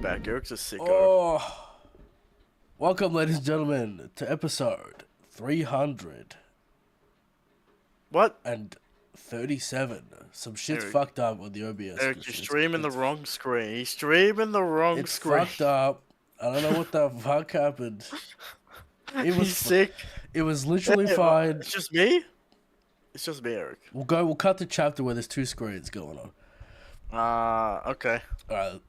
back. Eric's a sicko. Oh, welcome, ladies and gentlemen, to episode 337. What? Some shit's Eric. fucked up with the OBS. Eric, you're streaming the wrong screen. He's streaming the wrong It's screen. fucked up. I don't know what the fuck happened. He's sick. It was literally Yeah, fine. It's just me? It's just me, Eric. We'll cut the chapter where there's two screens going on. Okay. Alright.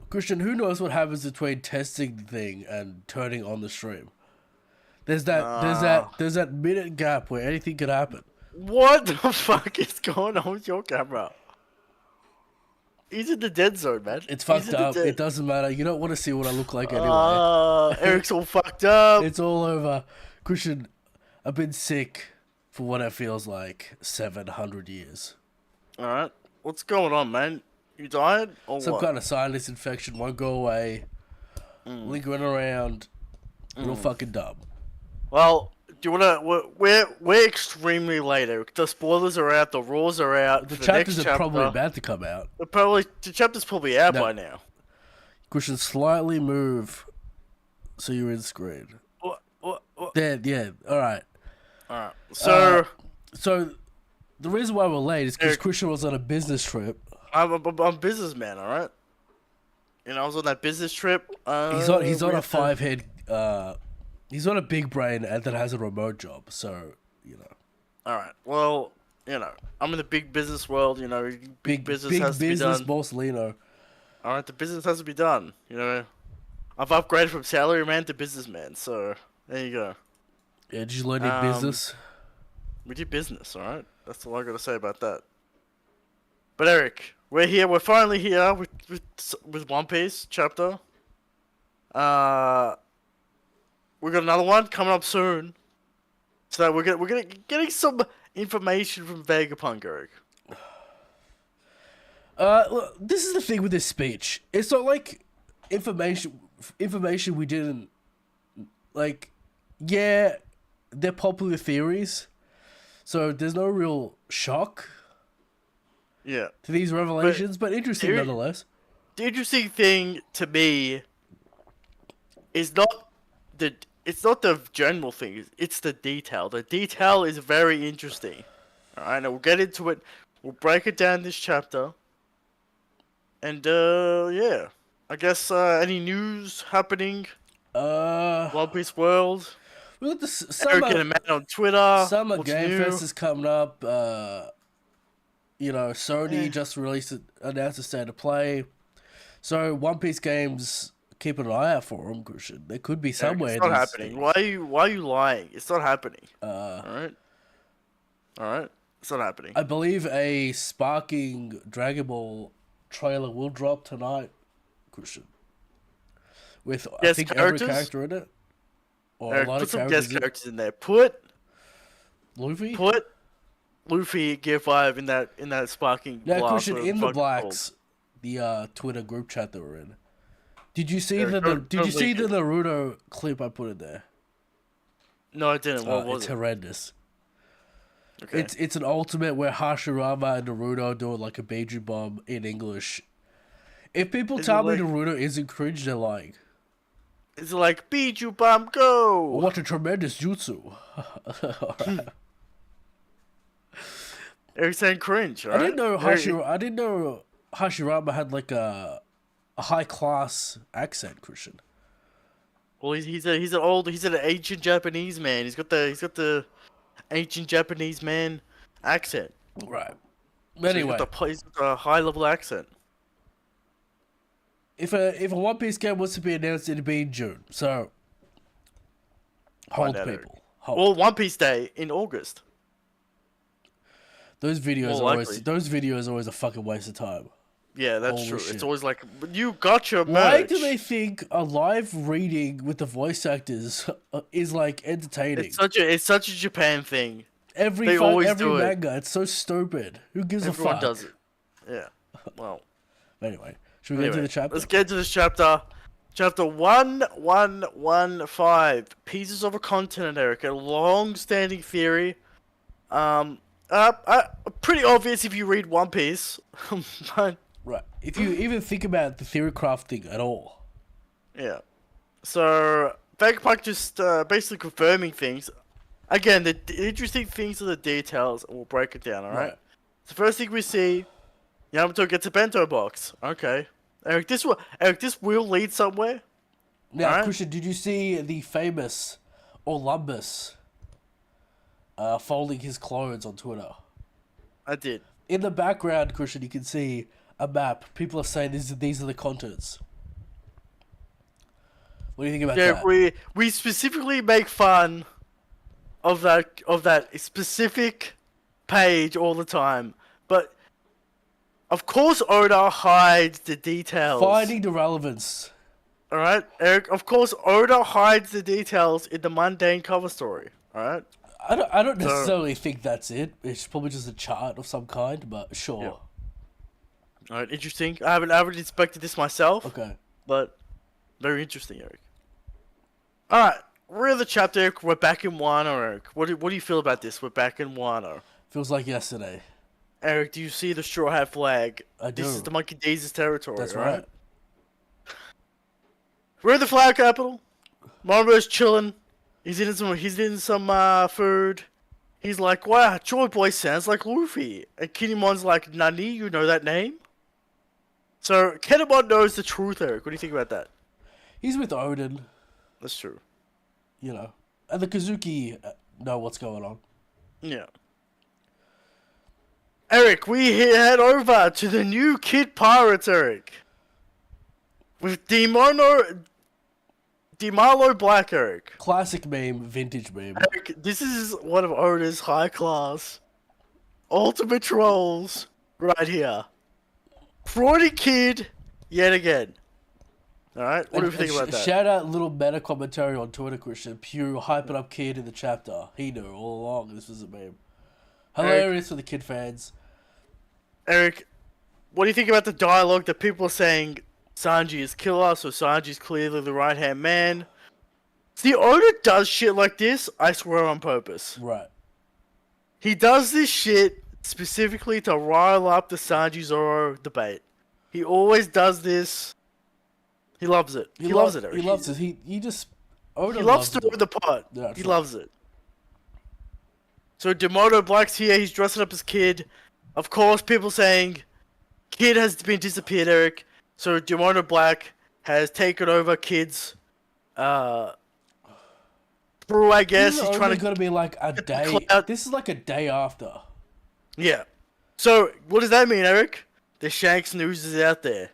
Christian, who knows what happens between testing the thing and turning on the stream? There's that minute gap where anything could happen. What the fuck is going on with your camera? He's in the dead zone, man. It's fucked up. It doesn't matter. You don't want to see what I look like anyway. Eric's all fucked up. It's all over. Christian, I've been sick for what it feels like 700 years. Alright. What's going on, man? You died? Or Some what? kind of sinus infection won't go away. Lingering around. Real fucking dumb. Well, do you wanna? We're extremely late, Eric. The spoilers are out. The rules are out. The for chapters next are probably chapter. about to come out. The chapter's probably out No. by now. Christian, slightly move so you're in screen. What? There, yeah, alright. Alright. So, So, the reason why we're late is because Eric- Christian was on a business trip. I'm a businessman, alright? And I was on that business trip. He's on we a have to- 5-head, he's on a big brain and that has a remote job, so, you know. Alright, well, I'm in the big business world, big business has to be done. Borsalino. Alright, the business has to be done, I've upgraded from salaryman to businessman, so there you go. Yeah, did you learn any business? We did business, alright? That's all I gotta say about that. But Eric, we're finally here with One Piece chapter. We got another one coming up soon. So we're getting some information from Vegapunk, Eric. Look, this is the thing with this speech. It's not like information we didn't, like, yeah, they're popular theories, so there's no real shock Yeah. to these revelations, but interesting Eric- nonetheless. The interesting thing to me is not the general thing, it's the detail. The detail is very interesting. Alright, now we'll get into it. We'll break it down this chapter. And yeah. I guess any news happening? One Piece World. We got the Eric and a man on Twitter. Summer What's Game new? Fest is coming up. Sony just announced a state of play. So One Piece games, keep an eye out for them, Christian. They could be Eric, somewhere. it's not in these happening. things. Why are you lying? It's not happening. Alright? It's not happening. I believe a sparking Dragon Ball trailer will drop tonight, Christian. With I Guest think characters? every character in it, or Eric, a lot put of some characters. guest characters in there. Put Luffy. Luffy Gear 5 in that sparking Now, blast. Christian, whatever in the the fuck it's blacks, the Twitter group chat that we're in. Did you see Eric, the don't leak it. Naruto clip I put in there? called. No, I didn't. What was It's it? horrendous. Okay. It's an ultimate where Hashirama and Naruto do like a Beiju bomb in English. If people Is tell it me like- Naruto isn't cringe, they're lying. It's like Biju Bomb Go. What a tremendous jutsu! Alright. Eric's saying cringe. I Right? didn't know Hashirama had like a high class accent, Christian. Well, he's an ancient Japanese man. He's got the ancient Japanese man accent. Right. So Anyway, he's got the high level accent. if a One Piece game was to be announced, it'd be in June. So hold, Find out, people. Hold. Well, One Piece Day in August. Those videos more are likely. always a fucking waste of time. Yeah, that's Holy true. shit. It's always like, you got your Why merch. do they think a live reading with the voice actors is like entertaining? It's such a Japan thing. Every they always every do it. manga, it's so stupid. Who gives Everyone a fuck? does it. Yeah. Well. Anyway, should we get to the chapter? Let's get to this chapter. Chapter 1115. Pieces of a Continent, Eric. A long-standing theory. Pretty obvious if you read One Piece. But Right. If you even think about the Theorycraft thing at all. Yeah. So Vegapunk just basically confirming things. Again, the interesting things are the details, and we'll break it down. All right. Right. The first thing we see, Yamato gets a bento box. Okay. Eric, this will lead somewhere. Now, Alright. Christian, did you see the famous Olympus folding his clothes on Twitter? I did. In the background, Christian, you can see a map. People are saying these are the continents. What do you think about Yeah, that? we specifically make fun of that specific page all the time, but of course Oda hides the details. Finding the relevance. All right, Eric. Of course Oda hides the details in the mundane cover story. All right. I don't necessarily think that's it. It's probably just a chart of some kind, but sure. Yeah. All right, interesting. I haven't inspected this myself. Okay. But very interesting, Eric. All right, we're in the chapter. Eric. We're back in Wano, Eric. What do you feel about this? We're back in Wano. Feels like yesterday. Eric, do you see the straw hat flag? I do. This is the Monkey Daisies territory. That's right. right. We're in the flower capital. Maru's chilling. He's eating some food. He's like, wow, Joy Boy sounds like Luffy. And Kinemon's like, Nani, you know that name? So Kinemon knows the truth, Eric. What do you think about that? He's with Odin, That's true. you know. And the Kazuki know what's going on. Yeah. Eric, we head over to the new Kid Pirates, Eric. With Dimalo Black, Eric. Classic meme, vintage meme. Eric, this is one of Oda's high class ultimate trolls right here. Fraudy Kid, yet again. Alright, what do you think about that? Shout out little meta commentary on Twitter, Christian. Pure hyping up Kid in the chapter. He knew all along this was a meme. Hilarious for the Kid fans. Eric, what do you think about the dialogue that people are saying Sanji is killer, so Sanji's clearly the right-hand man? See, Oda does shit like this, I swear, on purpose. Right. He does this shit specifically to rile up the Sanji Zoro debate. He always does this. He loves it. He loves it, Eric. He loves it. He just... Oda He loves to it. win the pot. Yeah, he true. loves it. So Demoto Black's here. He's dressing up as Kid. Of course, people saying Kid has been disappeared, Eric. So Demoto Black has taken over Kid's crew, I guess. This is He's trying only to gonna be like a get the day... clout. This is like a day after. Yeah. So what does that mean, Eric? The Shanks news is out there.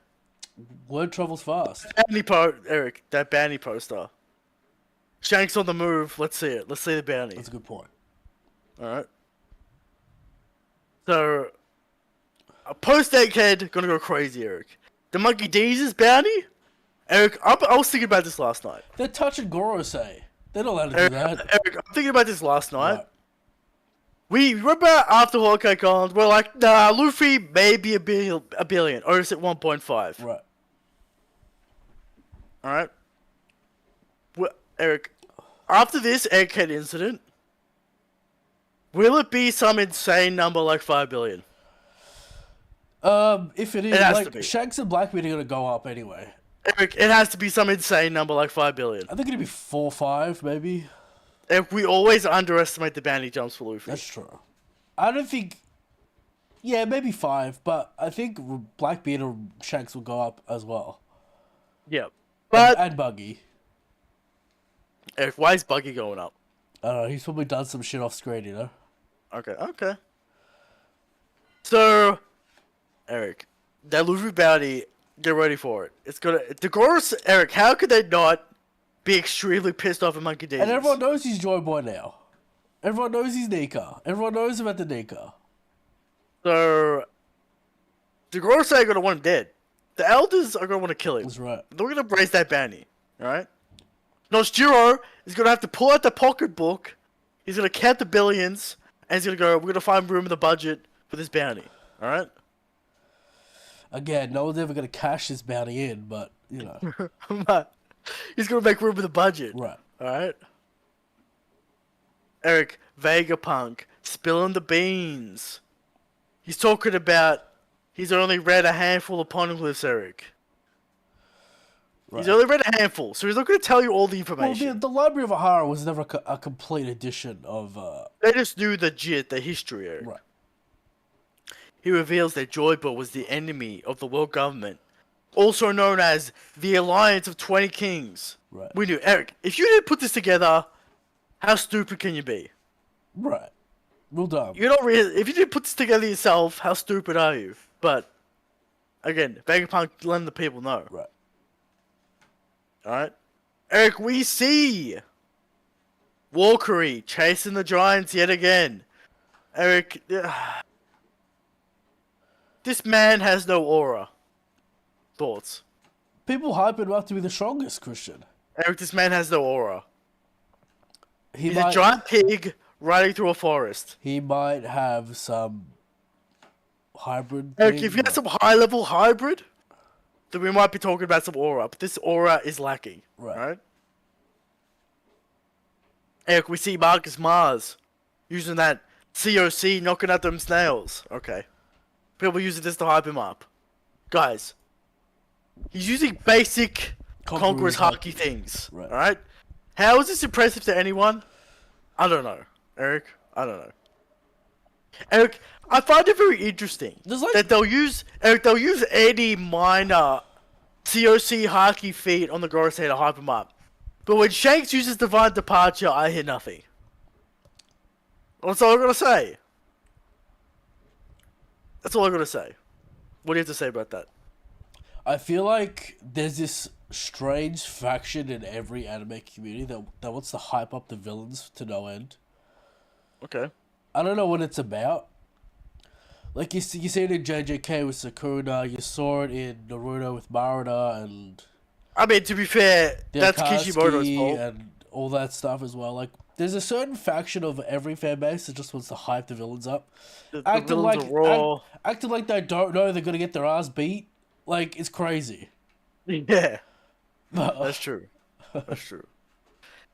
Word travels fast. Eric, that bounty poster. Shanks on the move. Let's see it. Let's see the bounty. That's a good point. Alright. So, a post-Egghead gonna go crazy, Eric. The Monkey D's bounty? Eric, I was thinking about this last night. They're touching Gorosei. They're not allowed to do Eric, that. Eric, I'm thinking about this last night. Right. We remember after Hawkeye Con, we're like, nah, Luffy may be a billion, or is it 1.5? Right. Alright? Well, Eric, after this Egghead incident, will it be some insane number like 5 billion? If it is, It has to like, be. Shanks and Blackbeard are gonna go up anyway. Eric, it has to be some insane number like 5 billion. I think it'd be 4 or 5, maybe. If we always underestimate the bounty jumps for Luffy. That's true. I don't think... Yeah, maybe 5, but I think Blackbeard or Shanks will go up as well. Yeah. But, And Buggy. Eric, why is Buggy going up? I don't know, he's probably done some shit off screen, you know? Okay. So, Eric, that Luffy bounty, get ready for it. It's gonna... Eric, how could they not be extremely pissed off at Monkey D? And everyone knows he's Joy Boy now. Everyone knows he's Nika. Everyone knows about the Nika. So, the Gorosei are gonna want him dead. The Elders are gonna want to kill him. That's right. They're gonna raise that bounty, alright? Noshijiro is gonna have to pull out the pocketbook. He's gonna count the billions, and he's gonna go, we're gonna find room in the budget for this bounty, alright? Again, no one's ever gonna cash this bounty in, but, you know. He's gonna make room in the budget, Right. alright? Eric, Vegapunk, spilling the beans. He's talking about He's only read a handful of poneglyphs, Eric. He's Right. only read a handful, so he's not going to tell you all the Well, information. the Library of Ahara was never a complete edition of. They just knew the history, Eric. Right. He reveals that Joyba was the enemy of the world government, also known as the Alliance of 20 Kings. Right. We knew, Eric, if you didn't put this together, how stupid can you be? Right. Real dumb. You're not really. If you didn't put this together yourself, how stupid are you? But again, Vegapunk letting the people know. Right. All right, Eric. We see Walkery chasing the giants yet again. Eric, this man has no aura. Thoughts? People hype him up to be the strongest, Christian. Eric, this man has no aura. He's a giant pig riding through a forest. He might have some hybrid. Eric, if you had some high-level hybrid, then we might be talking about some aura. But this aura is lacking. Right? Eric, we see Marcus Mars using that COC, knocking out them snails. Okay. People using this to hype him up. Guys, he's using basic Conqueror's Haki things. Right. Alright? How is this impressive to anyone? I don't know. Eric, I don't know. Eric, I find it very interesting that they'll use any minor COC Haki feat on the Gorosei to hype him up. But when Shanks uses Divine Departure, I hear nothing. That's all I'm gonna say. That's all I'm gonna say. What do you have to say about that? I feel like there's this strange faction in every anime community that wants to hype up the villains to no end. Okay. I don't know what it's about. Like, you see it in JJK with Sakuna, you saw it in Naruto with Marina, and... I mean, to be fair, that's Kishimoto's fault. And all that stuff as well. Like, there's a certain faction of every fan base that just wants to hype the villains up. Acting like they don't know they're gonna get their ass beat. Like, it's crazy. Yeah. That's true. That's true.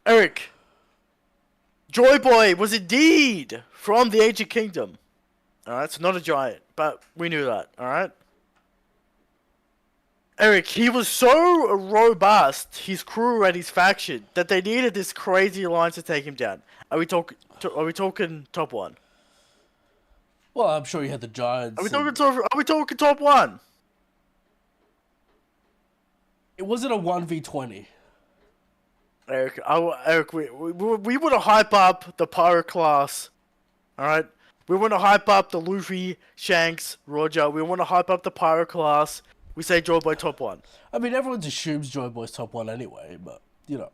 Eric, Joy Boy was indeed from the Ancient Kingdom. Alright, so not a giant, but we knew that, alright? Eric, he was so robust, his crew and his faction, that they needed this crazy alliance to take him down. Are we talking top one? Well, I'm sure you had the giants. Are we talking top one? It wasn't a 1v20. Eric, we want to hype up the Pyro class, alright? We want to hype up the Luffy, Shanks, Roger. We want to hype up the Pyro class. We say Joy Boy top one. I mean, everyone assumes Joy Boy's top one anyway, but, you know.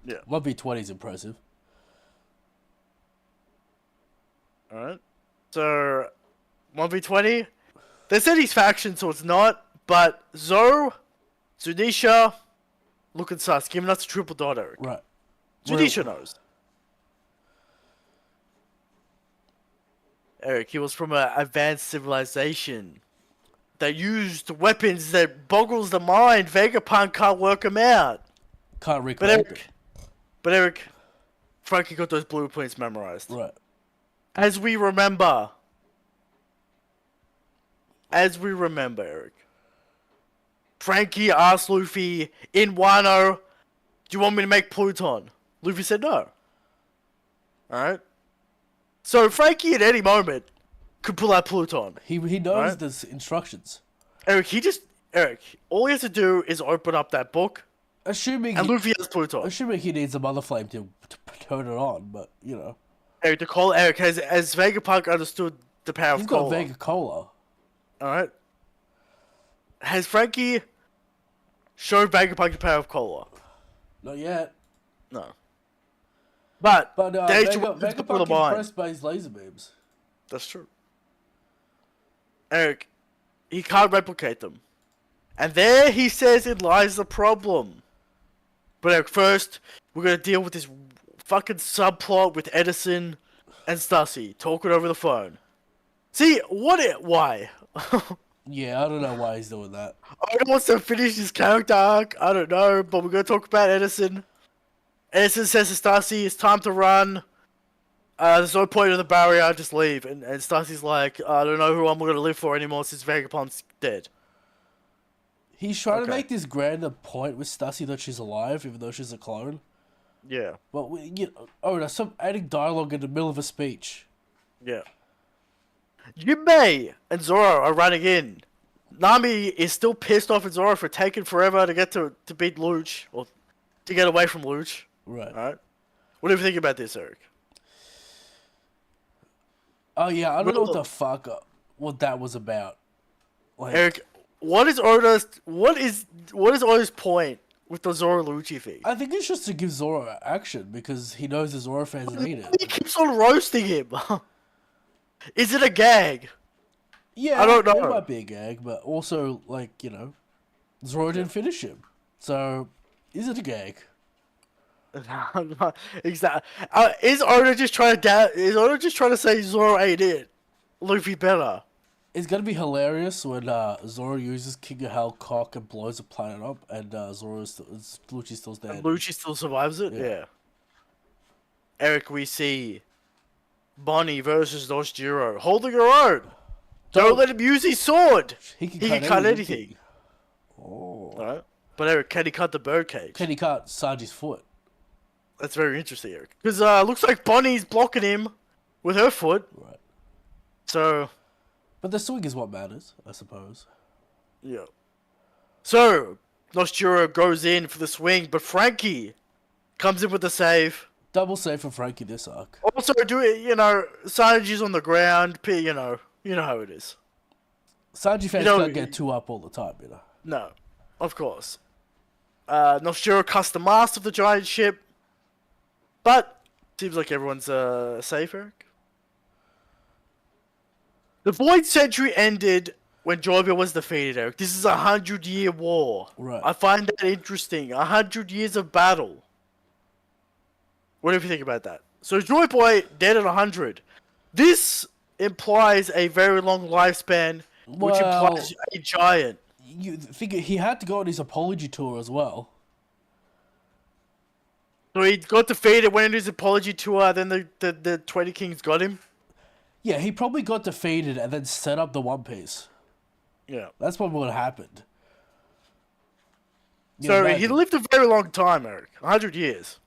Yeah. 1v20 is impressive. Alright. So, 1v20. They said he's faction, so it's not. But Zoe, Zunisha, looking sus, giving us a triple dot, Eric. Right. Zunisha knows. Eric, he was from an advanced civilization that used weapons that boggles the mind. Vegapunk can't work him out. Can't recall. But Eric, Frankie got those blueprints memorized. Right. As we remember, Eric, Frankie asked Luffy in Wano, do you want me to make Pluton? Luffy said no. Alright? So Frankie at any moment could pull out Pluton. He knows the instructions. Eric, all he has to do is open up that book. And Luffy has Pluton. Assuming he needs a mother flame to turn it on, but, you know. Eric, has Vegapunk understood the power of Cola? He's got Vega Cola. Alright. Has Frankie showed Vegapunk the power of Cola? Not yet. No. But Vegapunk impressed by his laser beams. That's true. Eric, he can't replicate them. And there he says it lies the problem. But Eric, first, we're gonna deal with this fucking subplot with Edison and Stussy talking over the phone. See, why? Yeah, I don't know why he's doing that. I don't want to finish his character arc, I don't know, but we're gonna talk about Edison. Edison says to Stussy, it's time to run. there's no point of the barrier, I just leave. And Stacy's like, I don't know who I'm gonna live for anymore since Vegapunk's dead. He's trying to Okay. make this grander point with Stussy that she's alive, even though she's a clone. Yeah. But stop adding dialogue in the middle of a speech. Yeah. Jinbei and Zoro are running in. Nami is still pissed off at Zoro for taking forever to get to beat Luch, or to get away from Luch. Right. Alright? What do you think about this, Eric? Oh yeah, I don't know what Well- the fuck what that was about. Like, Eric, what is Oda's point with the Zoro Lucci thing? I think it's just to give Zoro action because he knows the Zoro fans need it. He keeps on roasting him. Is it a gag? Yeah, I don't know. It might be a gag, but also Zoro didn't finish him. So, is it a gag? Exactly. Is Oda just trying to say Zoro ain't it? Luffy better. It's gonna be hilarious when Zoro uses King of Hell cock and blows the planet up, and Lucci's still standing. And Lucci still survives it? Yeah. Yeah. Eric, we see Bonnie versus Noshijiro holding her own. Don't let him use his sword. He can cut anything. Oh. Alright. But Eric, can he cut the birdcage? Can he cut Sanji's foot? That's very interesting, Eric. Because looks like Bonnie's blocking him with her foot. Right. So, But the swing is what matters, I suppose. yeah. So, Noshijiro goes in for the swing, but Frankie comes in with the save. Double save for Frankie this arc. Also, Sanji's on the ground. You know how it is. Sanji fans know, don't get two up all the time, you know. No, of course. Noshijiro cuts the mast of the giant ship, but seems like everyone's safe, Eric. The Void Century ended when Jovial was defeated, Eric. This is a 100-year war. Right. I find that interesting. 100 years of battle. What do you think about that? So Joy Boy dead at 100. This implies a very long lifespan, which Well, implies a giant. You figure he had to go on his apology tour as well. So he got defeated, went on his apology tour, then the 20 Kings got him. Yeah, he probably got defeated and then set up the One Piece. Yeah. That's probably what happened. You So imagine. he lived a very long time, Eric. 100 years.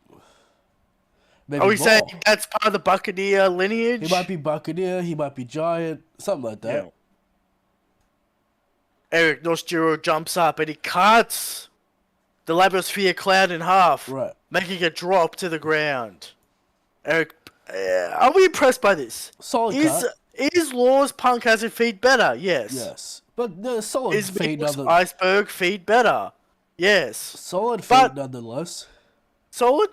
Maybe Are we more. saying that's part of the Buccaneer lineage? He might be Buccaneer, he might be Giant, something like that. Yeah. Eric Noshijiro jumps up and he cuts the Labosphere cloud in half, Right. making it drop to the ground. Eric, are we impressed by this? Solid Is cut. Law's Punk Hazard feed better? Yes. Yes. But the solid Is feed Milk's nonetheless. Iceberg feed better? Yes. Solid feed but- nonetheless. Solid?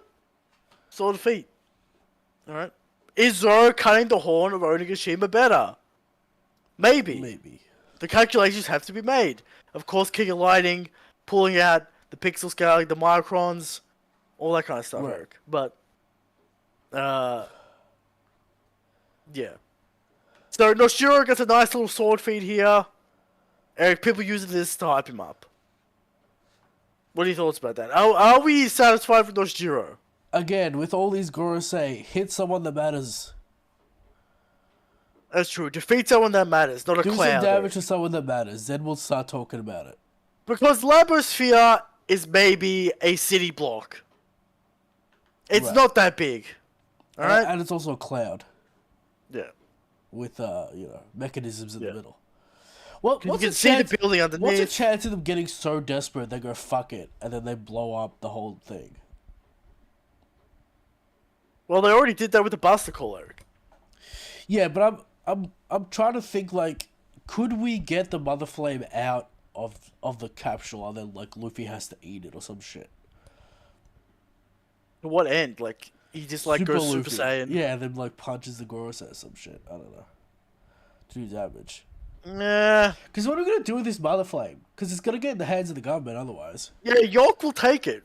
Solid feet. Alright. Is Zoro cutting the horn of Onigashima better? Maybe. Maybe. The calculations have to be made. Of course, King of Lighting, pulling out the pixel scaling, the microns, all that kind of stuff, Right. Eric. But, yeah. So, Noshiro gets a nice little sword feed here. Eric, people using this to hype him up. What are your thoughts about that? Are we satisfied with Noshiro? Again, with all these Gorosei, hit someone that matters. That's true. Defeat someone that matters, not a Do some cloud. damage to someone that matters. Then we'll start talking about it. Because Labosphere is maybe a city block. It's Right. not that big. Alright? And it's also a cloud Yeah. with mechanisms in Yeah. the middle. Well, You what's can the see chance? the building What's the underneath. chance of them getting so desperate they go fuck it and then they blow up the whole thing? Well, they already did that with the Buster Call, Eric. Yeah, but I'm trying to think could we get the Mother Flame out of the capsule and then Luffy has to eat it or some shit? To what end? Like, he just goes Super Luffy. Saiyan. Yeah, and then punches the Gorosei or some shit. I don't know. To do damage. Nah. Because what are we gonna do with this Mother Flame? Because it's gonna get in the hands of the government otherwise. Yeah, York will take it.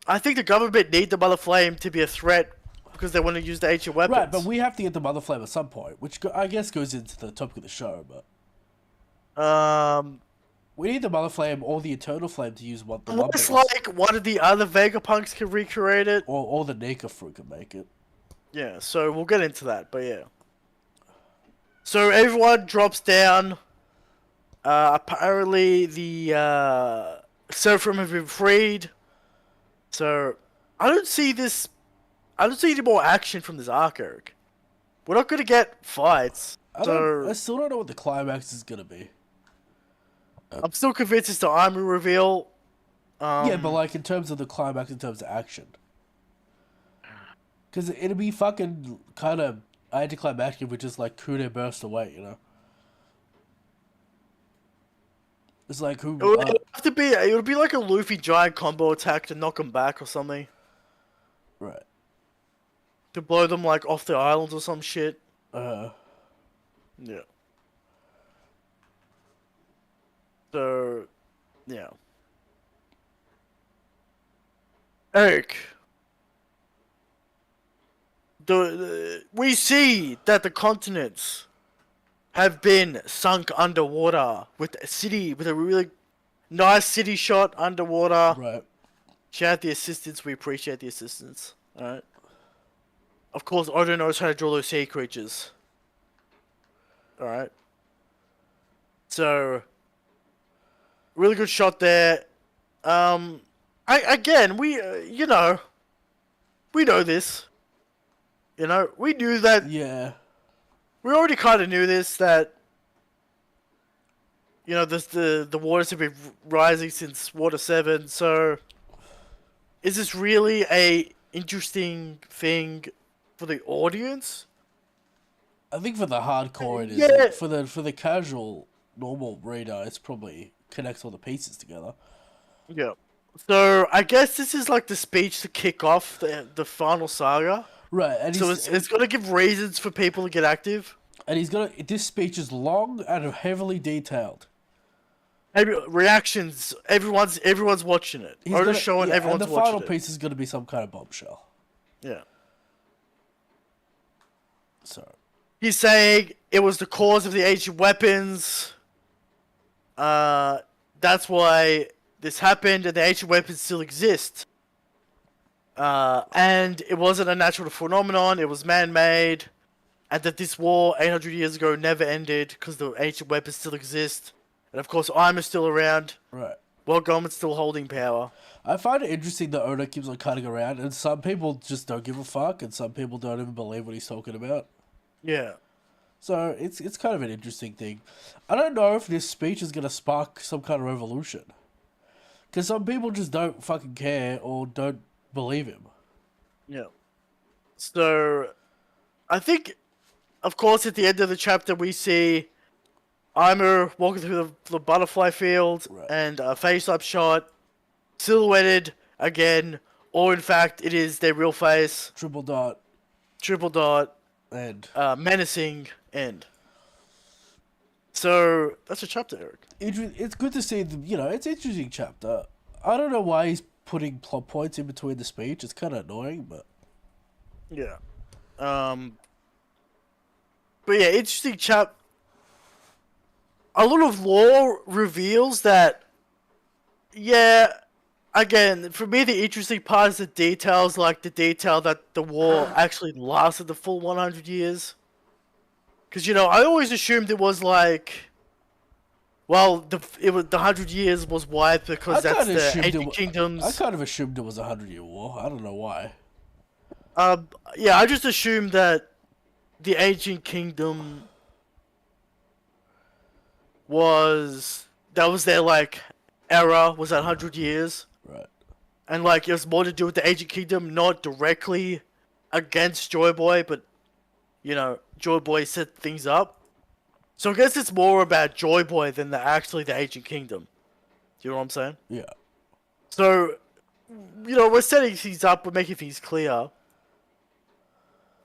I think the government need the Mother Flame to be a threat because they want to use the ancient weapons. Right, but we have to get the Mother Flame at some point, which I guess goes into the topic of the show. But we need the Mother Flame or the Eternal Flame to use what the unless One Piece. like one of the other Vegapunks can recreate it. Or the Nika fruit can make it. Yeah, so we'll get into that, but yeah. So everyone drops down. Apparently the Seraphim have been freed. So I don't see this. I don't see any more action from this arc, Eric. We're not gonna get fights. I So still don't know what the climax is gonna be. I'm still convinced it's the army reveal. Yeah, but like in terms of the climax, in terms of action, because it'd be fucking kind of anticlimactic if we just like Kude burst away, you know. It's like who? It would have to be. It would be like a Luffy giant combo attack to knock them back or something. Right. To blow them like off the islands or some shit. Yeah. So, yeah. Eric, we see that the continents have been sunk underwater with a city, with a really nice city shot underwater. Right. Shout out the assistance. We appreciate the assistance. Alright. Of course, Oda knows how to draw those sea creatures. Alright. So, really good shot there. Again, you know, we know this. You know, we knew that. Yeah. We already kind of knew this, that, you know, the waters have been rising since Water 7, so is this really a interesting thing for the audience? I think for the hardcore it is. Yeah. For the casual, normal reader, it's probably connects all the pieces together. Yeah. So, I guess this is like the speech to kick off the final saga. Right, and So it's gonna give reasons for people to get active. and he's gonna. This speech is long and heavily detailed. Reactions. Everyone's watching it. Oda's showing everyone's and the watching final it. piece is gonna be some kind of bombshell. Yeah. So He's saying it was the cause of the ancient weapons. That's why this happened, and the ancient weapons still exist. And it wasn't a natural phenomenon; it was man-made, and that this war 800 years ago never ended because the ancient weapons still exist, and of course, Ironman's still around. right. World government's still holding power. I find it interesting that Oda keeps on cutting around, and some people just don't give a fuck, and some people don't even believe what he's talking about. Yeah. So it's kind of an interesting thing. I don't know if this speech is gonna spark some kind of revolution, because some people just don't fucking care or don't believe him. Yeah. So, I think, of course, at the end of the chapter, we see Aimer walking through the butterfly field, Right. and a face-up shot, silhouetted again, or in fact, it is their real face, Triple dot triple dot, and menacing end. So, that's a chapter, Eric. it's good to see the, you know, it's an interesting chapter. I don't know why he's putting plot points in between the speech. It's kind of annoying, but Yeah. But yeah, interesting chap. A lot of lore reveals that, yeah, again, for me, the interesting part is the details, like the detail that the war actually lasted the full 100 years. Because, you know, I always assumed it was like, well, the 100 years was wiped because that's the Ancient Kingdoms. I kind of assumed it was a 100-year war. I don't know why. Yeah, I just assumed that the Ancient Kingdom was their like era, was that 100 years, Right. and like it was more to do with the Ancient Kingdom, not directly against Joy Boy, but you know, Joy Boy set things up. So I guess it's more about Joy Boy than actually the Ancient Kingdom. Do you know what I'm saying? Yeah. So, you know, we're setting things up, we're making things clear.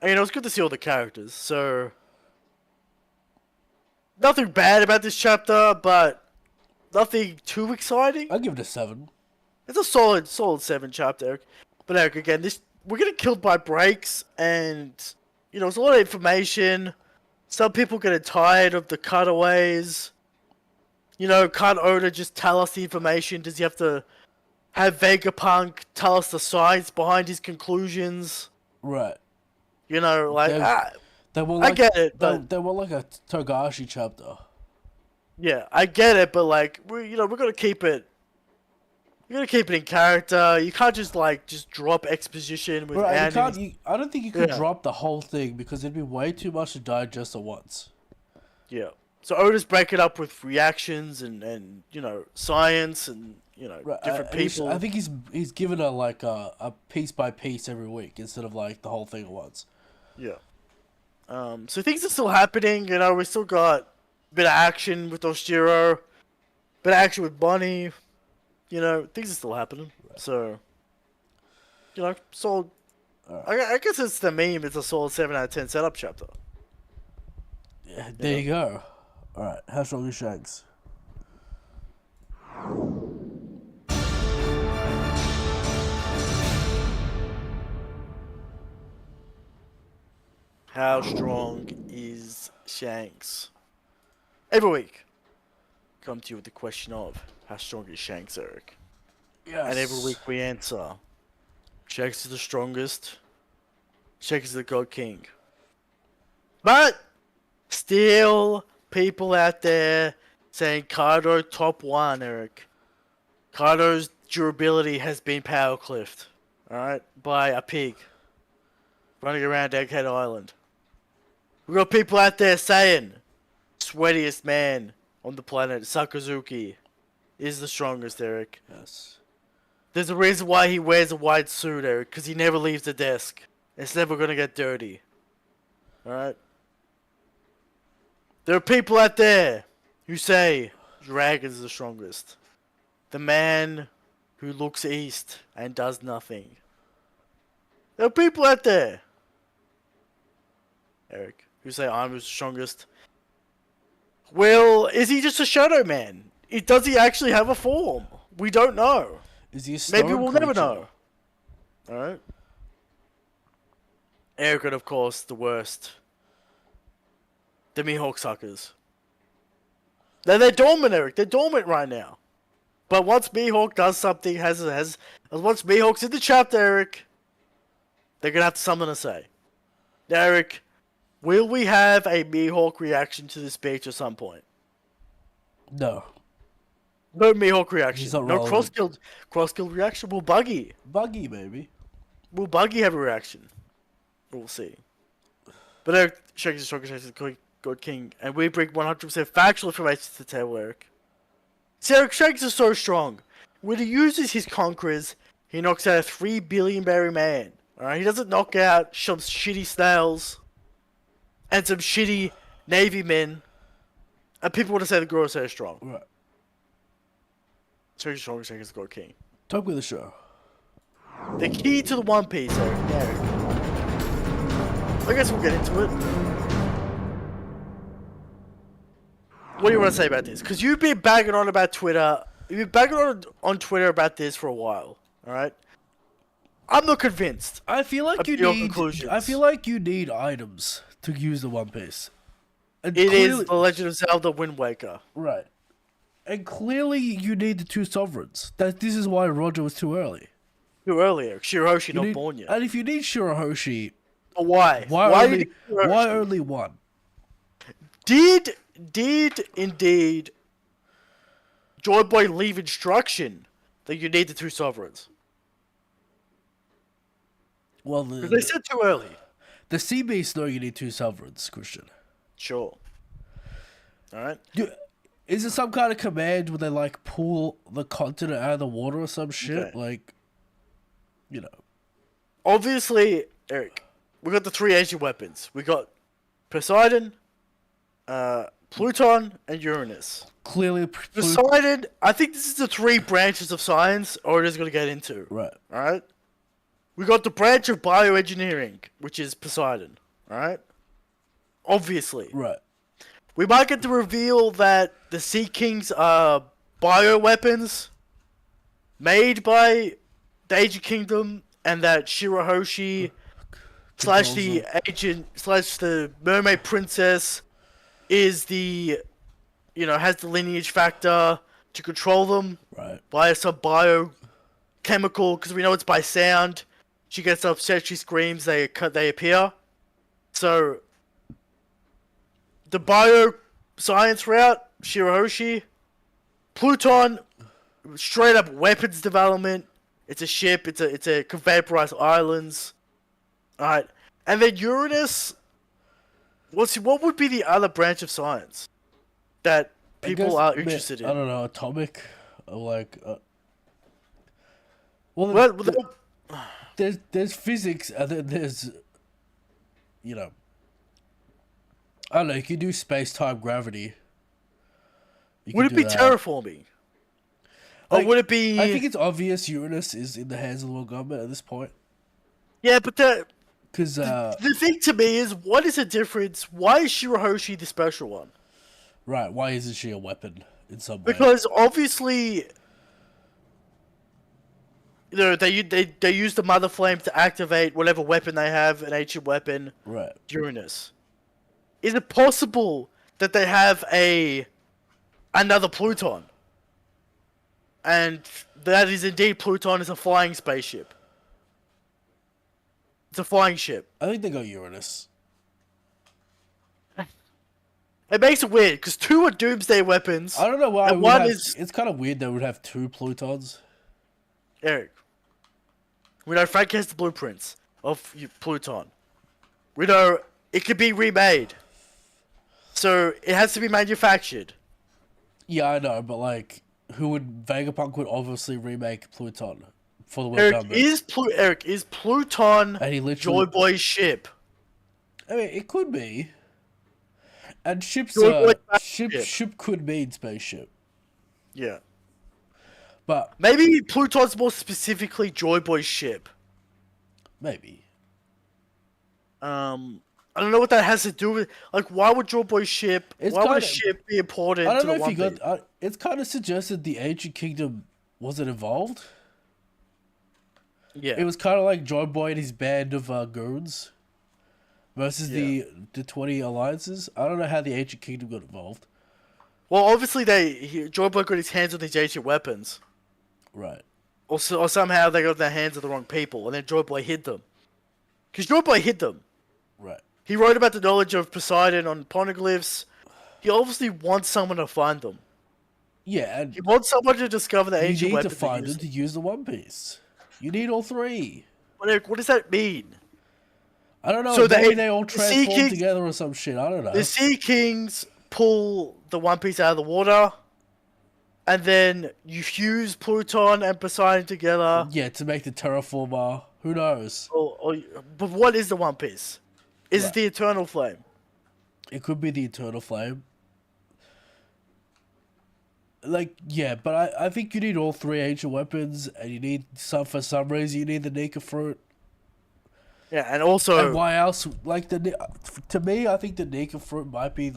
And, you know, it's good to see all the characters. So, nothing bad about this chapter, but nothing too exciting. I'll give it a 7. It's a solid 7 chapter, Eric. But Eric, again, we're getting killed by breaks, and you know, it's a lot of information. Some people getting tired of the cutaways. You know, can't Oda just tell us the information? Does he have to have Vegapunk tell us the science behind his conclusions? Right. You know, like They were I like get it, but they were like a Togashi chapter. yeah, I get it, but like we're gonna keep it. You gotta keep it in character. You can't just just drop exposition with Right, you endings. can't. I don't think you could Yeah. drop the whole thing because it'd be way too much to digest at once. Yeah. So Otis break it up with reactions and science and Right, different and people. I think he's given her like a piece by piece every week instead of like the whole thing at once. Yeah. So things are still happening. We still got a bit of action with Oshiro, bit of action with Bonnie. Things are still happening. Right. So, solid. Right. I guess it's the meme. It's a solid 7 out of 10 setup chapter. Yeah, there you go. All right, how strong is Shanks? How strong is Shanks? Every week, come to you with the question of how strong is Shanks, Eric? Yes. And every week we answer. Shanks is the strongest. Shanks is the God King. But still, people out there saying Kaido top 1, Eric. Kaido's durability has been power cliffed, alright, by a pig running around Egghead Island. We got people out there saying sweatiest man on the planet, Sakazuki, is the strongest, Eric. Yes. There's a reason why he wears a white suit, Eric, because he never leaves the desk. It's never gonna get dirty. Alright? There are people out there who say Dragon's the strongest. The man who looks east and does nothing. There are people out there, Eric, who say I'm the strongest. Well, is he just a shadow man? Does he actually have a form? We don't know. Is he a stone Maybe we'll never creature? know. Alright? Eric, and of course, the worst. The Mihawk suckers. They're dormant, Eric. They're dormant right now. But once Mihawk does something, once Mihawk's in the chapter, Eric, they're gonna have something to say. Now, Eric, will we have a Mihawk reaction to this speech at some point? No. No Mihawk reaction. He's not No relevant. cross-guild reaction. Will Buggy? Buggy, maybe. Will Buggy have a reaction? We'll see. But Eric, Shanks is strongest, God King, and we bring 100% factual information to the table, Eric. See, Eric, Shanks is so strong. When he uses his conquerors, he knocks out a 3 billion berry man. Alright, he doesn't knock out some shitty snails and some shitty navy men. And people want to say the girl is so strong. Right. Shanks is strongest, Shanks is God King. Talk with the show. The key to the One Piece, Eric. I guess we'll get into it. What do you want to say about this? Because you've been bagging on about Twitter. You've been bagging on Twitter about this for a while. All right. I'm not convinced. I feel like of you your need. conclusions. I feel like you need items to use the One Piece. And It is clearly- The Legend of Zelda Wind Waker. right, and clearly you need the two sovereigns. This is why Roger was too early. Too early, Eric. Shirahoshi You not need- born yet. And if you need Shirahoshi, But why? why you only need Shirahoshi? why only one? Did indeed Joy Boy leave instruction that you need the two sovereigns? Well, Because they said too early. the sea beasts know you need two sovereigns, Christian. Sure. Alright. Is it some kind of command where they like pull the continent out of the water or some shit? Okay. Like, you know. Obviously, Eric, we got the three ancient weapons. We got Poseidon, Pluton, and Uranus. Clearly, Poseidon, I think this is the three branches of science Oda's going to get into. right. Alright? We got the branch of bioengineering, which is Poseidon. Alright? Obviously. Right. We might get to reveal that the Sea Kings are bioweapons made by the Ancient Kingdom, and that Shirahoshi slash the agent slash the Mermaid Princess is the, has the lineage factor to control them Right. by some biochemical, because we know it's by sound. She gets upset, she screams, they appear. So, the bioscience route, Shirahoshi. Pluton, straight up weapons development. It's a ship. It's a vaporized islands. All right, and then Uranus. What would be the other branch of science that people are interested I in? don't know, atomic, or like. Well, Well, there's physics, and then there's, you know, I don't know. You can do space time gravity. would it be terraforming? Or would it be? I think it's obvious Uranus is in the hands of the world government at this point. Yeah, but Because the thing to me is, what is the difference? Why is Shirahoshi the special one? right, why isn't she a weapon in some way? Because obviously, they use the Mother Flame to activate whatever weapon they have, an ancient weapon. Right. Uranus. Is it possible that they have another Pluton? And that is indeed Pluton is a flying spaceship. It's a flying ship. I think they got Uranus. It makes it weird because 2 are Doomsday weapons. I don't know why. And one is It's kind of weird they would have 2 Plutons. Eric. We know Frank has the blueprints of Pluton. We know it could be remade. So it has to be manufactured. Yeah, I know, but like, Vegapunk would obviously remake Pluton for the world government. Eric, is Pluton And he Joy Boy's ship? I mean, it could be. And ship could mean spaceship. Yeah. But Maybe Pluton's more specifically Joy Boy's ship. maybe. I don't know what that has to do with. Like, why would Joy Boy's ship? Why would a ship be important? I don't to know the if you One Piece? got. It's kind of suggested the ancient kingdom wasn't involved. Yeah. It was kind of like Joy Boy and his band of goons versus the 20 alliances. I don't know how the ancient kingdom got involved. Well, obviously Joy Boy got his hands on these ancient weapons. Right. Or somehow they got their hands on the wrong people, and then Joy Boy hid them. Because Joy Boy hid them. Right. He wrote about the knowledge of Poseidon on poneglyphs. He obviously wants someone to find them. Yeah, and He wants someone to discover the ancient you need weapons. to find them to use the One Piece. You need all 3. What does that mean? I don't know. So Maybe they all the Sea transform Kings- together or some shit. I don't know. The Sea Kings pull the One Piece out of the water, and then you fuse Pluton and Poseidon together. Yeah, to make the terraformer. Who knows? But what is the One Piece? Is it the Eternal Flame? It could be the Eternal Flame. Like, yeah, but I think you need all 3 ancient weapons, and you need for some reason, you need the Nika fruit. Yeah, and also... And why else? Like, to me, I think the Nika fruit might be,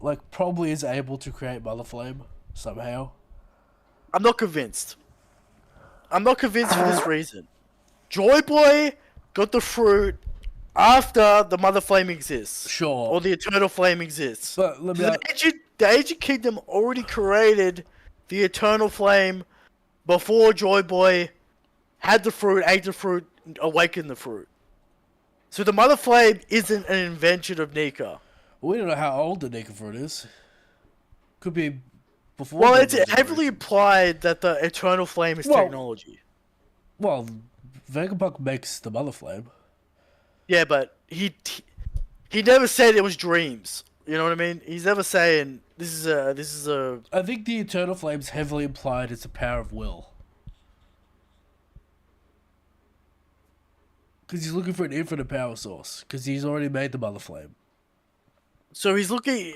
like, probably is able to create Mother Flame, somehow. I'm not convinced. I'm not convinced for this reason. Joy Boy got the fruit after the Mother Flame exists. Sure. Or the Eternal Flame exists. But let me... The Ancient Kingdom already created the Eternal Flame before Joy Boy had the fruit, ate the fruit, awakened the fruit. So the Mother Flame isn't an invention of Nika. We don't know how old the Nika fruit is. Could be before... Well, it's heavily implied that the Eternal Flame is technology. Well, Vegapunk makes the Mother Flame. Yeah, but he never said it was dreams. You know what I mean? He's never saying this is a. I think the Eternal Flame's heavily implied it's a power of will. Because he's looking for an infinite power source. Because he's already made the Mother Flame. So he's looking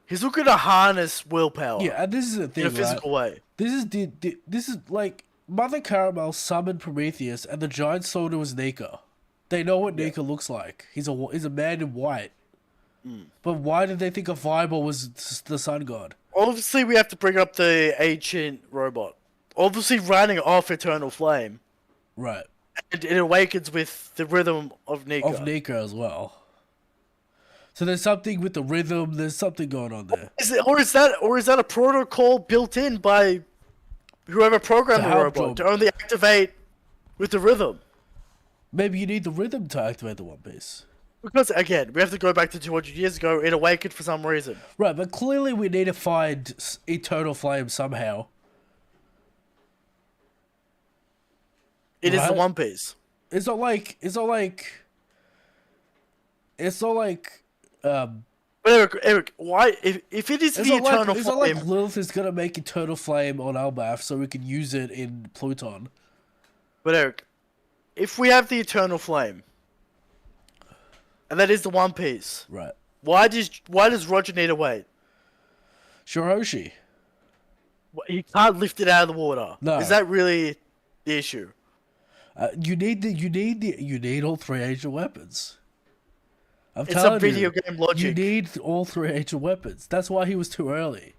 to harness willpower. Yeah, and this is the thing, in a physical way. This is like Mother Caramel summoned Prometheus, and the giant soldier was Nika. They know what Nika looks like. He's a man in white. But why did they think a fireball was the sun god? Obviously, we have to bring up the ancient robot. Obviously, running off Eternal Flame. Right. And it awakens with the rhythm of Nika. Of Nika as well. So there's something with the rhythm. There's something going on there. Is that a protocol built in by whoever programmed the robot to only activate with the rhythm? Maybe you need the rhythm to activate the One Piece. Because again, we have to go back to 200 years ago. It awakened for some reason. Right, but clearly we need to find Eternal Flame somehow. It is the Right? One Piece. It's not like But Eric, why? If it is it's the not like Eternal it's not Flame, like Lilith is gonna make Eternal Flame on Elbaf so we can use it in Pluton. but Eric, if we have the Eternal Flame, and that is the One Piece, Right. why does Roger need to wait? Shiroshi. He can't lift it out of the water. No. Is that really the issue? You need all three ancient weapons. I'm It's telling a video you, game logic. you need all three ancient weapons. That's why he was too early.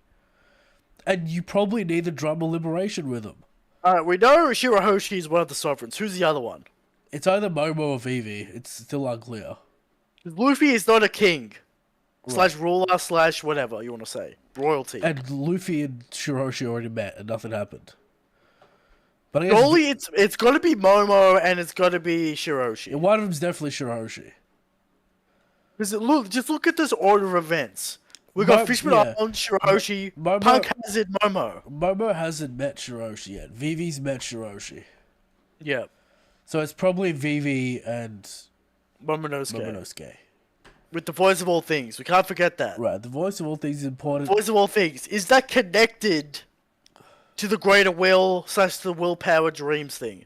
And you probably need the Drum of Liberation with him. Alright, we know Shirahoshi is one of the sovereigns. Who's the other one? It's either Momo or Vivi. It's still unclear. Luffy is not a king. Right. / ruler / whatever you want to say. Royalty. And Luffy and Shiroshi already met and nothing happened. But I guess Surely it's got to be Momo and it's got to be Shiroshi. one of them's definitely Shiroshi. Because just look at this order of events. We got Fishman Island, Shiroshi, Momo- Punk Hazard, Momo. Momo hasn't met Shiroshi yet. Vivi's met Shiroshi. Yeah, So it's probably Vivi and Momonosuke. Momonosuke. With the voice of all things. We can't forget that. Right, the voice of all things is important. Voice of all things. Is that connected to the greater will / the willpower dreams thing?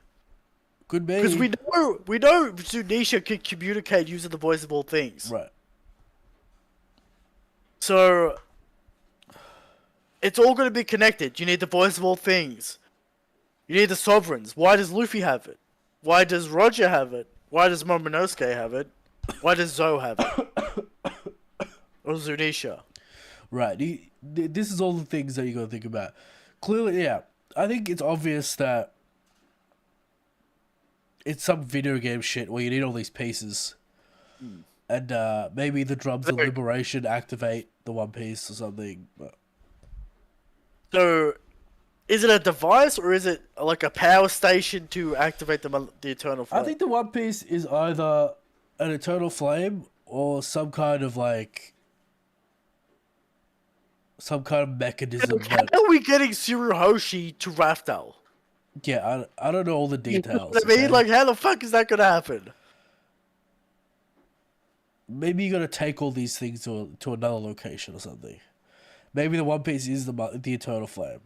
Could be. Because we know Zunisha can communicate using the voice of all things. Right. So it's all going to be connected. You need the voice of all things. You need the sovereigns. Why does Luffy have it? Why does Roger have it? Why does Momonosuke have it? Why does Zoe have it? Or Zunisha? Right. This is all the things that you got to think about. Clearly, yeah. I think it's obvious that it's some video game shit where you need all these pieces. And maybe the drums of liberation activate the One Piece or something. But... So, is it a device or is it like a power station to activate the Eternal Flame? I think the One Piece is either an Eternal Flame or some kind of mechanism How that... are we getting Tsuruhoshi to Raftel? Yeah, I don't know all the You know details. what I mean? okay? Like, how the fuck is that gonna happen? Maybe you gotta take all these things to another location or something. Maybe the One Piece is the Eternal Flame.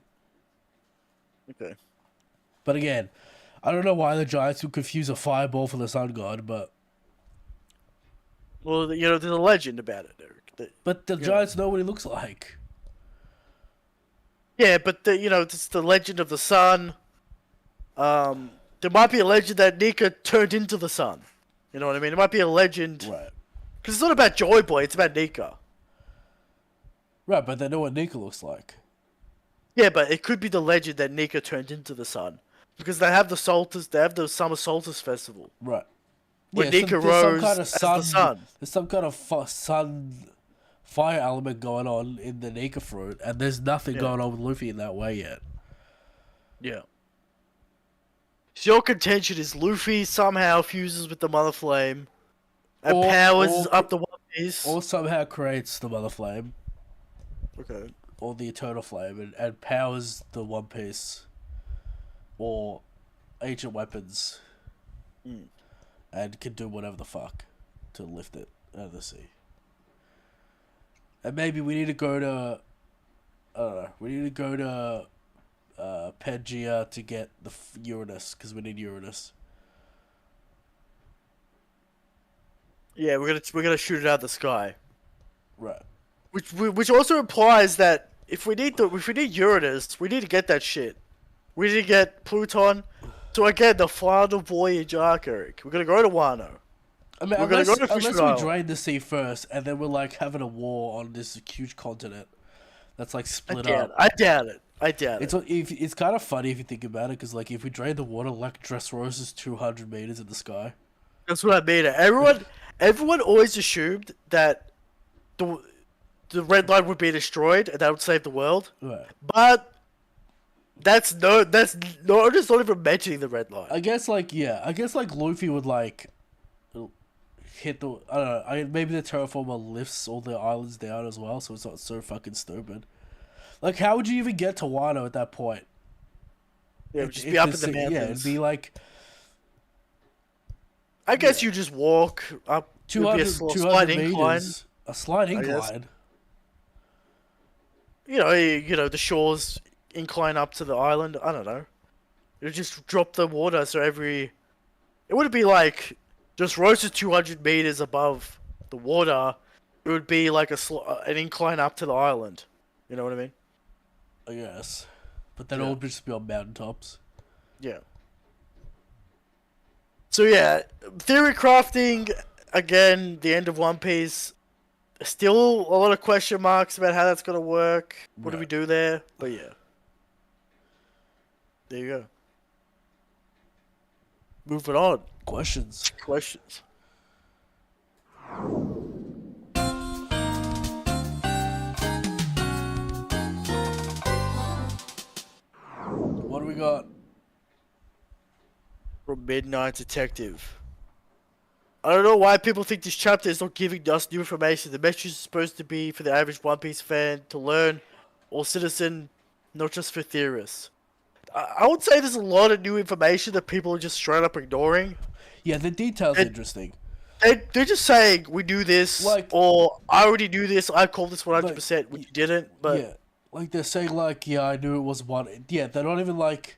Okay. But again, I don't know why the Giants would confuse a fireball for the Sun God, but... Well, you know, there's a legend about it, Eric. But the Giants know what he looks like. Yeah, but you know, it's the legend of the sun. There might be a legend that Nika turned into the sun. You know what I mean? It might be a legend. Right. Because it's not about Joy Boy, it's about Nika. Right, but they know what Nika looks like. Yeah, but it could be the legend that Nika turned into the sun. Because they have the solstice, they have the summer solstice festival. Right. Where Yeah, Nika there's some rose kind of as the sun. There's some kind of sun fire element going on in the Nika fruit, and there's nothing going on with Luffy in that way yet. Yeah. So your contention is Luffy somehow fuses with the Mother Flame and powers up the One Piece. Or somehow creates the Mother Flame. Okay. Or the Eternal Flame and powers the One Piece. Or ancient weapons. And can do whatever the fuck to lift it out of the sea. And maybe we need to go to... I don't know. We need to go to... Pangea to get the Uranus, because we need Uranus. Yeah, we're gonna shoot it out of the sky. Right. Which also implies that if we need Uranus, we need to get that shit. We need to get Pluton. So again, the final voyage arc, Eric. We're gonna go to Wano. I mean, We're gonna go to unless Fishman Island. we drain the sea first, and then we're like having a war on this huge continent that's like split up. I doubt it. It's kind of funny if you think about it, because like if we drain the water, like Dressrosa is 200 meters in the sky. That's what I mean. Everyone always assumed that the red line would be destroyed and that would save the world. Right. But That's no. That's no. Just not even mentioning the red line. I guess like yeah, I guess like Luffy would like hit the I don't know. Maybe the terraformer lifts all the islands down as well, so it's not so fucking stupid. Like, how would you even get to Wano at that point? Yeah, it would just be up in the mountains. Yeah, it'd be like I guess you just walk up. 200, slight incline. meters. A slight incline. You know the shores incline up to the island. I don't know. It would just drop the water, so it would be like just roasted 200 meters above the water. It would be like an incline up to the island. You know what I mean? I guess, but then it would just be on mountaintops. Yeah. So yeah, theory crafting again. The end of One Piece. Still a lot of question marks about how that's gonna work. What do we do there? But yeah, there you go. Moving on. Questions. What do we got? From Midnight Detective. I don't know why people think this chapter is not giving us new information. The message is supposed to be for the average One Piece fan to learn, or citizen, not just for theorists. I would say there's a lot of new information that people are just straight up ignoring. Yeah, the details interesting. They're just saying, we do this, like, or I already do this, I called this 100%, which you didn't, but... Yeah, like they're saying like, yeah, I knew it was one... Yeah, they're not even like...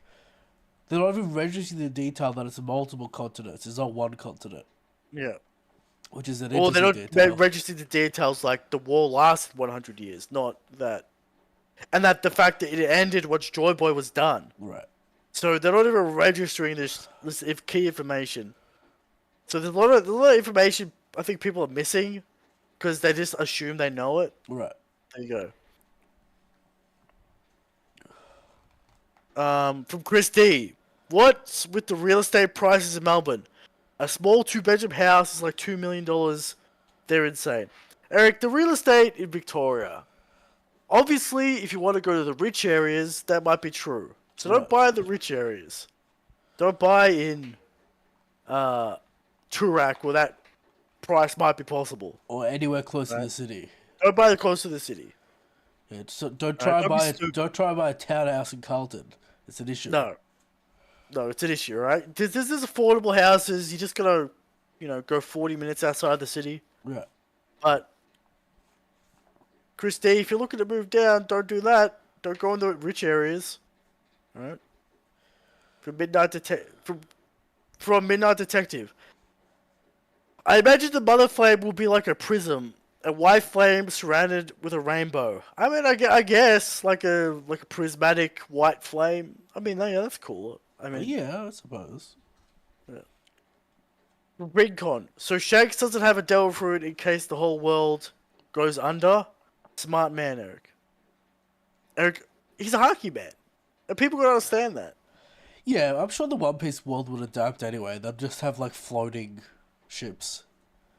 They're not even registering the detail that it's multiple continents. It's not one continent. Yeah. Which is an Or interesting detail. they're not registering the details like the war lasted 100 years, not that... And that the fact that it ended once Joy Boy was done. Right. So they're not even registering this key information. So there's a lot of information I think people are missing because they just assume they know it. Right. There you go. From Chris D. What's with the real estate prices in Melbourne? A small 2-bedroom house is like $2 million. They're insane. Eric, the real estate in Victoria. Obviously, if you want to go to the rich areas, that might be true. So don't buy the rich areas. Don't buy in Turak where that price might be possible. Or anywhere close to the city. Don't buy it close to the city. Yeah, so don't try to buy a townhouse in Carlton. It's an issue. No, it's an issue, right? There's affordable houses. You just gotta, go 40 minutes outside the city. Yeah. But Chris D, if you're looking to move down, don't do that. Don't go in the rich areas. All right. From Midnight Detective. I imagine the mother flame will be like a prism, a white flame surrounded with a rainbow. I mean, I guess like a prismatic white flame. I mean, yeah, that's cool. I mean, yeah, I suppose. Yeah. Rincon. So Shanks doesn't have a devil fruit in case the whole world goes under. Smart man, Eric. Eric, he's a hockey man, and people gotta understand that. Yeah, I'm sure the One Piece world would adapt anyway. They'd just have like floating ships.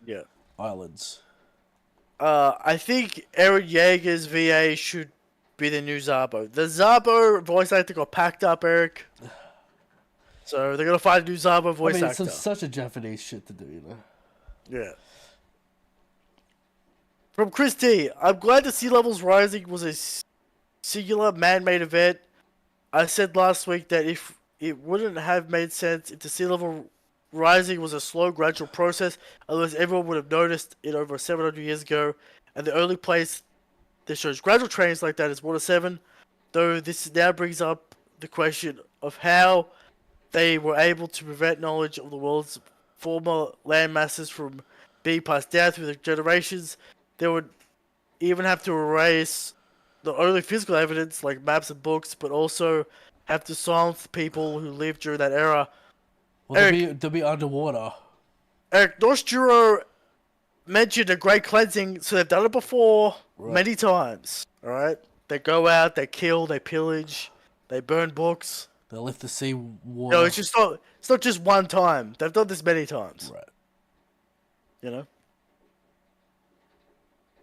Yeah. Islands. I think Eren Yeager's VA should be the new Zabo. The Zabo voice actor got packed up, Eric. So they're gonna find a new Zabo voice actor. It's such a Japanese shit to do, Yeah. From Chris T, I'm glad the sea levels rising was a singular man-made event. I said last week that if it wouldn't have made sense if the sea level rising was a slow, gradual process, otherwise everyone would have noticed it over 700 years ago, and the only place that shows gradual trends like that is Water 7, though this now brings up the question of how they were able to prevent knowledge of the world's former land masses from being passed down through the generations. They would even have to erase not only physical evidence like maps and books, but also have to silence people who lived during that era. Well, Eric, they'll be underwater. Eric, Noshjuro mentioned a great cleansing, so they've done it before many times. Alright? They go out, they kill, they pillage, they burn books. They lift the sea water. No, it's not just one time. They've done this many times. Right. You know?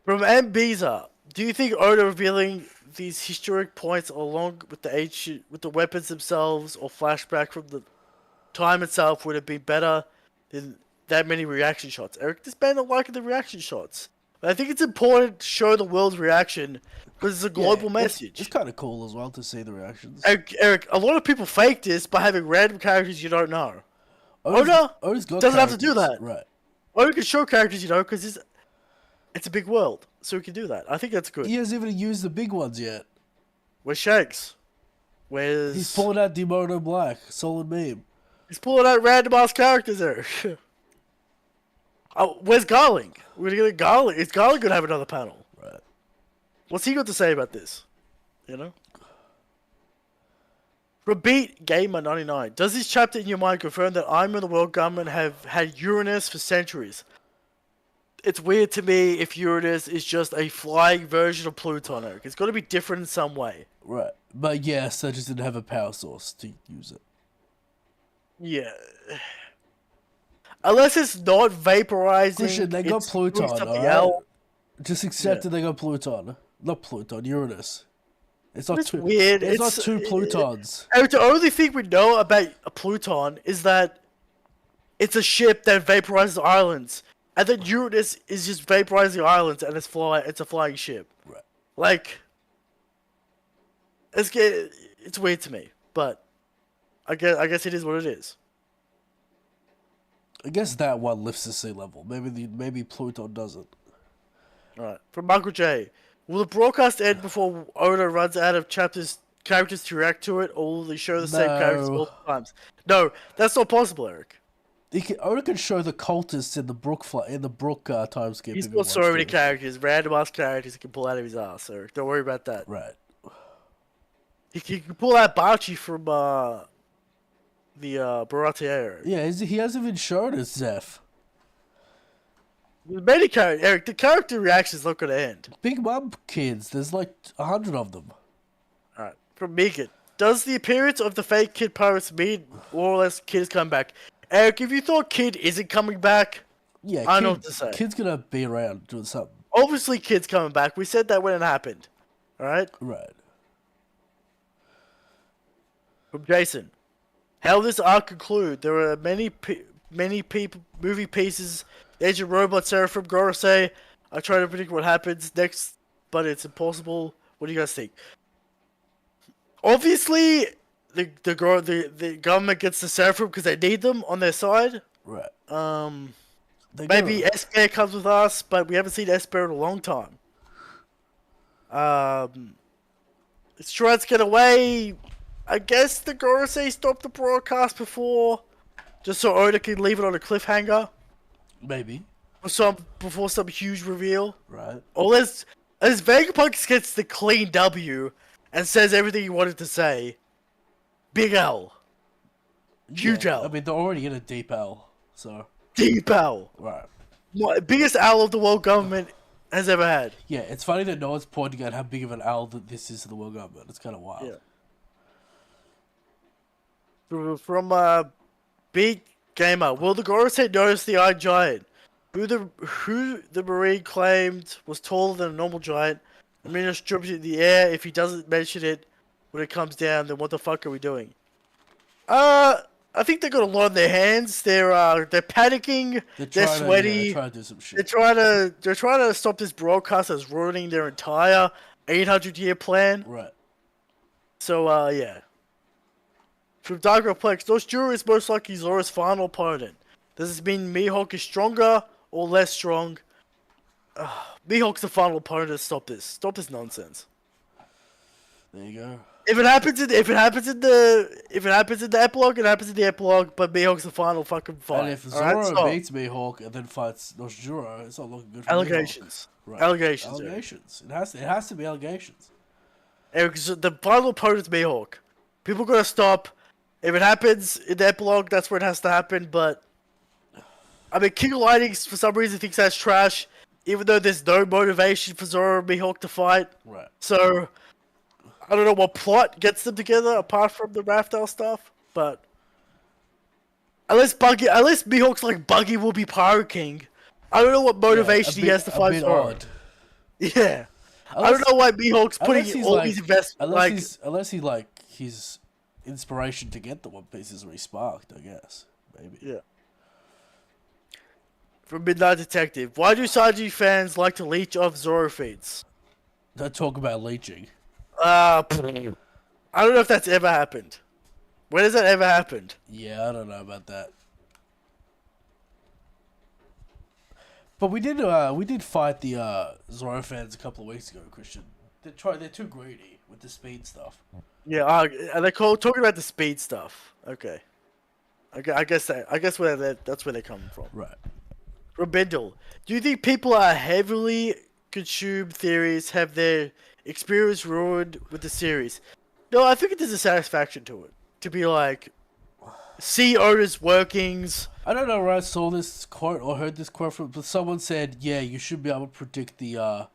From Mbiza, do you think Oda revealing these historic points along with the weapons themselves or flashback from the time itself would have been better than that many reaction shots. Eric, this band don't like the reaction shots. But I think it's important to show the world's reaction because it's a global message. It's kind of cool as well to see the reactions. Eric, a lot of people fake this by having random characters you don't know. Oda doesn't have to do that. Right. Oda can show characters you know because it's a big world, so we can do that. I think that's good. He hasn't even used the big ones yet. Where's Shanks? He's pulling out Demono Black. Solid meme. He's pulling out random ass characters there. Oh, where's Garling? We're gonna get Garling. Is Garling gonna have another panel? Right. What's he got to say about this? You know? Rebeat Gamer 99. Does this chapter in your mind confirm that I'm and the world government have had Uranus for centuries? It's weird to me if Uranus is just a flying version of Pluton, Eric. It's got to be different in some way. Right. But yes, I just didn't have a power source to use it. Yeah. Unless it's not vaporizing. Christian, they got Pluton, alright? Just accept that they got Pluton. Not Pluton, Uranus. It's not two. Weird. It's not two Plutons. And the only thing we know about a Pluton is that it's a ship that vaporizes islands. And then Uranus is just vaporizing islands and it's a flying ship. Right. Like, it's weird to me, but I guess it is what it is. I guess that one lifts the sea level. Maybe Pluton doesn't. Alright. From Michael J. Will the broadcast end before Oda runs out of characters to react to it, or will they show the same characters multiple times? No, that's not possible, Eric. Oda can show the cultists in the Brook time skip. He's got so many characters, random ass characters he can pull out of his ass, Eric. Don't worry about that. Right. He can pull out Bachi from the Baratie. Yeah, he hasn't even shown us Zeph. There's many characters, Eric. The character reaction's not gonna end. Big Mom kids, there's like 100 of them. Alright, from Megan. Does the appearance of the fake Kid Pirates mean more or less Kid is coming back? Eric, if you thought Kid isn't coming back, yeah, I don't know what to say. Kid's gonna be around doing something. Obviously, Kid's coming back. We said that when it happened. Alright? Right. From Jason. How will this arc conclude? There are many movie pieces. The Agent Robot, Seraphim, Gorosei. I try to predict what happens next, but it's impossible. What do you guys think? Obviously, the government gets the Seraphim because they need them on their side. Right. Maybe Esper comes with us, but we haven't seen Esper in a long time. Strats get away. I guess the Gorosei stopped the broadcast before, just so Oda can leave it on a cliffhanger. Maybe. Before some huge reveal. Right. Or as Vegapunk gets the clean W and says everything he wanted to say. Big L. Huge L. I mean, they're already in a deep L, so. Deep L. Right. Biggest L of the world government has ever had. Yeah, it's funny that no one's pointing out how big of an L that this is to the world government. It's kind of wild. Yeah. From Big Gamer, will the Gorosei notice the Iron Giant? Who the Marine claimed was taller than a normal giant? I mean, strips it in the air. If he doesn't mention it when it comes down, then what the fuck are we doing? I think they got a lot on their hands. They're panicking. They're sweaty. They're trying to do some shit. They're trying to stop this broadcast that's ruining their entire 800-year plan. Right. So yeah. From Dark Replex, Noshiro is most likely Zora's final opponent. Does this mean Mihawk is stronger or less strong? Mihawk's the final opponent. Stop this. Stop this nonsense. There you go. If it happens in the epilogue, it happens in the epilogue. But Mihawk's the final fucking fight. And if Zoro beats Mihawk and then fights Noshiro, it's not looking good for allegations. Mihawk. Right. Allegations. Allegations. It has to be allegations. Eric, the final opponent's Mihawk. People gotta stop. If it happens in the epilogue, that's where it has to happen. But I mean, King of Lightning for some reason thinks that's trash, even though there's no motivation for Zoro and Mihawk to fight. Right. So I don't know what plot gets them together apart from the Raftel stuff, but unless Mihawk's like Buggy will be Pirate King, I don't know what motivation he has to fight Zoro. Odd. Yeah, I don't know why Mihawk's unless putting he's all like, these investments. unless he like his inspiration to get the One Piece is re-sparked, I guess. Maybe. Yeah. From Midnight Detective, why do Sanji fans like to leech off Zoro feeds? Don't talk about leeching. I don't know if that's ever happened. When has that ever happened? Yeah, I don't know about that. But we did fight the Zoro fans a couple of weeks ago, Christian. They're too greedy with the speed stuff. Yeah, and they're talking about the speed stuff. Okay. I guess that's where they come from. Right. Robindle, do you think people are heavily consumed theories have their experience ruined with the series? No, I think there's a satisfaction to it. To be like, see Oda's workings. I don't know where I saw this quote or heard this quote from, but someone said, yeah, you should be able to predict the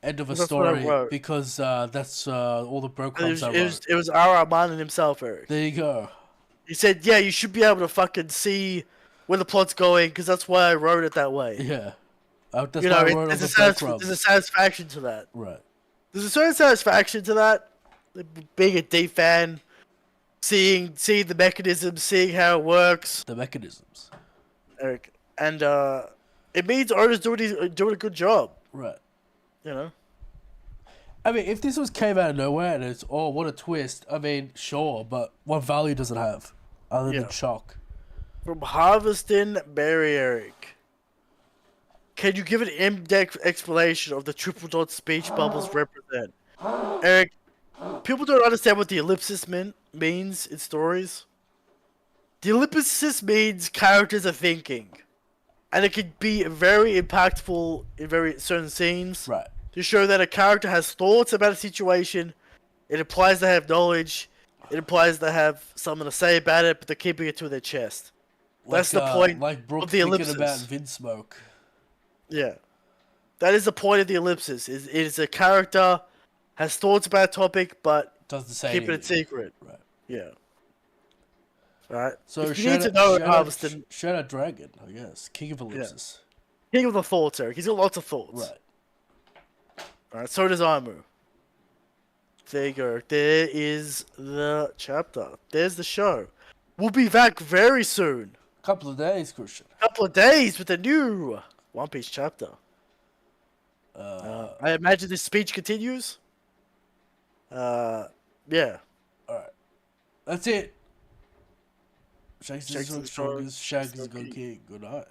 end of a That's what I story wrote. because that's all the bro clubs I wrote. It was R.R. Martin himself, Eric. There you go. He said, yeah, you should be able to fucking see where the plot's going because that's why I wrote it that way. Yeah. That's why I wrote there's the a satisfaction to that. Right. There's a certain satisfaction to that. Being a deep fan, seeing the mechanisms, seeing how it works. The mechanisms. Eric, and it means Oda's doing a good job. Right. You know. I mean, if this came out of nowhere and it's what a twist. I mean, sure, but what value does it have other than shock? From Harveston Barry Eric. Can you give an in-depth explanation of the triple dot speech bubbles represent? Eric, people don't understand what the ellipsis means in stories. The ellipsis means characters are thinking. And it can be very impactful in very certain scenes. Right. To show that a character has thoughts about a situation. It implies they have knowledge. It implies they have something to say about it, but they're keeping it to their chest. That's the point like Brooke of the ellipsis. Thinking about Vinsmoke. Yeah. That is the point of the ellipsis. It is a character has thoughts about a topic, but doesn't say keeping anything. it secret. Right. Yeah. Right. So if you need to know Harveston. Shout out Dragon, I guess. King of ellipsis. Yeah. King of the thoughts, Eric. He's got lots of thoughts. Right. Alright, so does Amu. There you go. There is the chapter. There's the show. We'll be back very soon. Couple of days, Christian. Couple of days with a new One Piece chapter. I imagine this speech continues. Yeah. Alright. That's it. Shakes is Shakes the is strong. strongest. Shag is a good king. Good night.